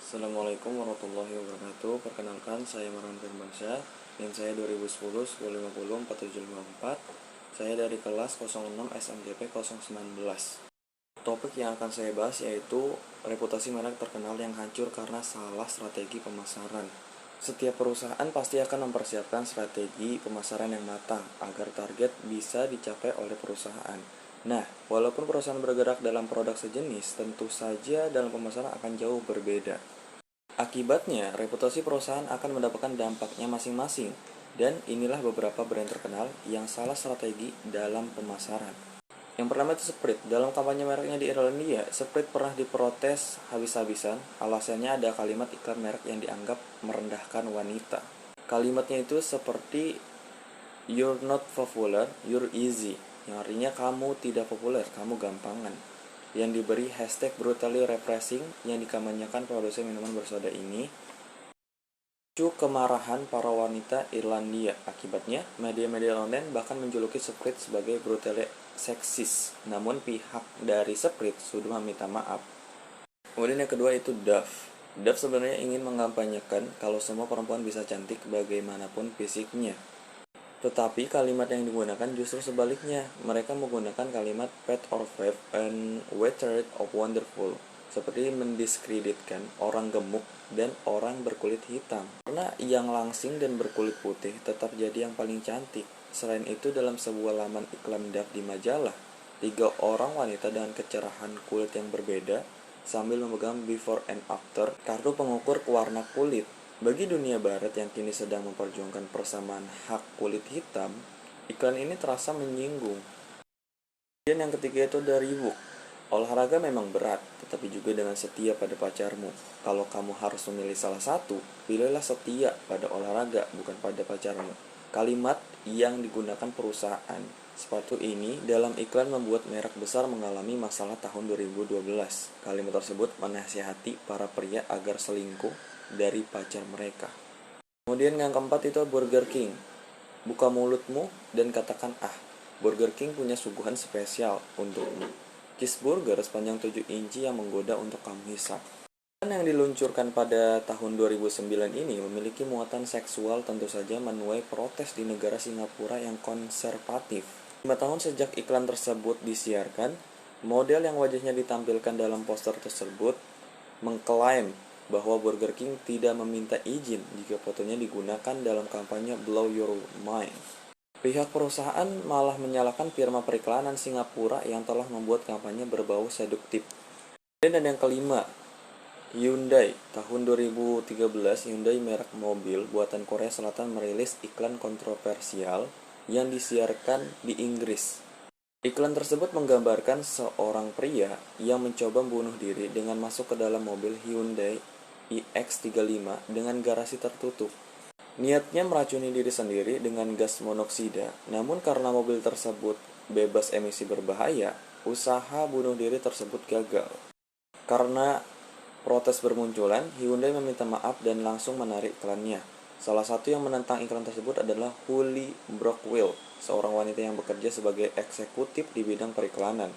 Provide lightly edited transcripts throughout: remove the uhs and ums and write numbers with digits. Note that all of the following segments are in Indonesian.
Assalamualaikum warahmatullahi wabarakatuh. Perkenalkan, saya Marwan Firmansyah. NIM saya 2010 1050 4754. Saya dari kelas 06 SMJP 019. Topik yang akan saya bahas yaitu reputasi merek terkenal yang hancur karena salah strategi pemasaran. Setiap perusahaan pasti akan mempersiapkan strategi pemasaran yang matang agar target bisa dicapai oleh perusahaan. Nah, walaupun perusahaan bergerak dalam produk sejenis, tentu saja dalam pemasaran akan jauh berbeda. Akibatnya, reputasi perusahaan akan mendapatkan dampaknya masing-masing, dan inilah beberapa brand terkenal yang salah strategi dalam pemasaran. Yang pertama itu Sprite. Dalam kampanye mereknya di Irlandia, Sprite pernah diprotes habis-habisan. Alasannya ada kalimat iklan merek yang dianggap merendahkan wanita. Kalimatnya itu seperti "You're not popular, you're easy", yang artinya kamu tidak populer, kamu gampangan. Yang diberi hashtag brutally refreshing yang dikampanyekan produsen minuman bersoda ini memicu kemarahan para wanita Irlandia. Akibatnya, media-media online bahkan menjuluki Sprite sebagai brutally seksis. Namun pihak dari Sprite sudah meminta maaf. Kemudian yang kedua itu Dove. Dove sebenarnya ingin mengkampanyekan kalau semua perempuan bisa cantik bagaimanapun fisiknya. Tetapi kalimat yang digunakan justru sebaliknya. Mereka menggunakan kalimat fat or fab and weathered of wonderful, seperti mendiskreditkan orang gemuk dan orang berkulit hitam. Karena yang langsing dan berkulit putih tetap jadi yang paling cantik. Selain itu, dalam sebuah laman iklan Dove di majalah, 3 orang wanita dengan kecerahan kulit yang berbeda sambil memegang before and after kartu pengukur warna kulit. Bagi dunia barat yang kini sedang memperjuangkan persamaan hak kulit hitam, iklan ini terasa menyinggung. Dan yang ketiga itu dari Reebok. Olahraga memang berat, tetapi juga dengan setia pada pacarmu. Kalau kamu harus memilih salah satu, pilihlah setia pada olahraga, bukan pada pacarmu. Kalimat yang digunakan perusahaan sepatu ini dalam iklan membuat merek besar mengalami masalah tahun 2012. Kalimat tersebut menasihati para pria agar selingkuh dari pacar mereka. Kemudian yang keempat itu Burger King. Buka mulutmu dan katakan ah. Burger King punya suguhan spesial untukmu. Cheeseburger sepanjang 7 inci yang menggoda untuk kamu hisap. Yang diluncurkan pada tahun 2009 ini memiliki muatan seksual, tentu saja menuai protes di negara Singapura yang konservatif. 5 tahun sejak iklan tersebut disiarkan, model yang wajahnya ditampilkan dalam poster tersebut mengklaim bahwa Burger King tidak meminta izin jika fotonya digunakan dalam kampanye Blow Your Mind. Pihak perusahaan malah menyalahkan firma periklanan Singapura yang telah membuat kampanye berbau seduktif. Dan yang kelima, Hyundai. Tahun 2013, Hyundai merek mobil buatan Korea Selatan merilis iklan kontroversial yang disiarkan di Inggris. Iklan tersebut menggambarkan seorang pria yang mencoba membunuh diri dengan masuk ke dalam mobil Hyundai iX35 dengan garasi tertutup. Niatnya meracuni diri sendiri dengan gas monoksida, namun karena mobil tersebut bebas emisi berbahaya, usaha bunuh diri tersebut gagal. Karena protes bermunculan, Hyundai meminta maaf dan langsung menarik iklannya. Salah satu yang menentang iklan tersebut adalah Holly Brockwell, seorang wanita yang bekerja sebagai eksekutif di bidang periklanan.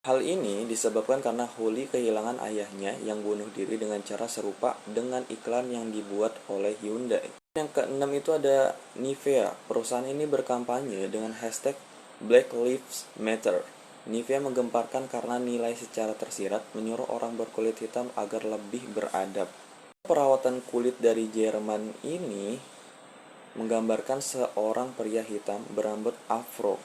Hal ini disebabkan karena Holly kehilangan ayahnya yang bunuh diri dengan cara serupa dengan iklan yang dibuat oleh Hyundai. Yang keenam itu ada Nivea. Perusahaan ini berkampanye dengan hashtag Black Lives Matter. Nivea menggemparkan karena nilai secara tersirat menyuruh orang berkulit hitam agar lebih beradab. Perawatan kulit dari Jerman ini menggambarkan seorang pria hitam berambut afro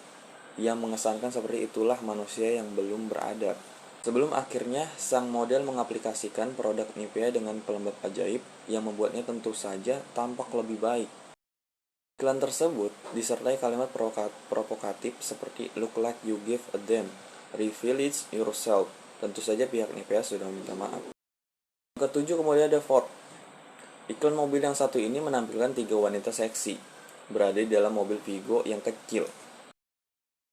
yang mengesankan seperti itulah manusia yang belum beradab. Sebelum akhirnya sang model mengaplikasikan produk Nivea dengan pelembab ajaib yang membuatnya tentu saja tampak lebih baik. Iklan tersebut disertai kalimat provokatif seperti "Look like you give a damn, reveal it yourself". Tentu saja pihak Nivea sudah meminta maaf. Ketujuh, kemudian ada Ford. Iklan mobil yang satu ini menampilkan 3 wanita seksi berada di dalam mobil Vigo yang kecil.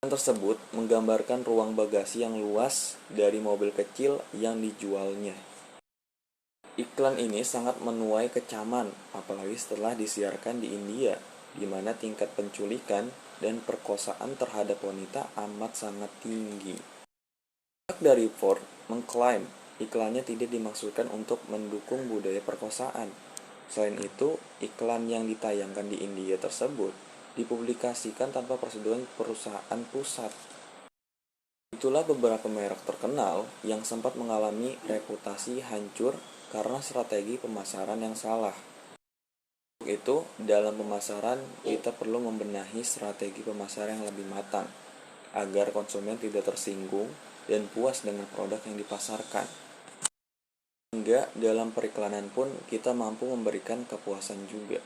Iklan tersebut menggambarkan ruang bagasi yang luas dari mobil kecil yang dijualnya. Iklan ini sangat menuai kecaman, apalagi setelah disiarkan di India, di mana tingkat penculikan dan perkosaan terhadap wanita amat sangat tinggi. Pihak dari Ford mengklaim iklannya tidak dimaksudkan untuk mendukung budaya perkosaan. Selain itu, iklan yang ditayangkan di India tersebut dipublikasikan tanpa persetujuan perusahaan pusat. Itulah beberapa merek terkenal yang sempat mengalami reputasi hancur karena strategi pemasaran yang salah. Untuk itu, dalam pemasaran kita perlu membenahi strategi pemasaran yang lebih matang agar konsumen tidak tersinggung dan puas dengan produk yang dipasarkan. Hingga dalam periklanan pun kita mampu memberikan kepuasan juga.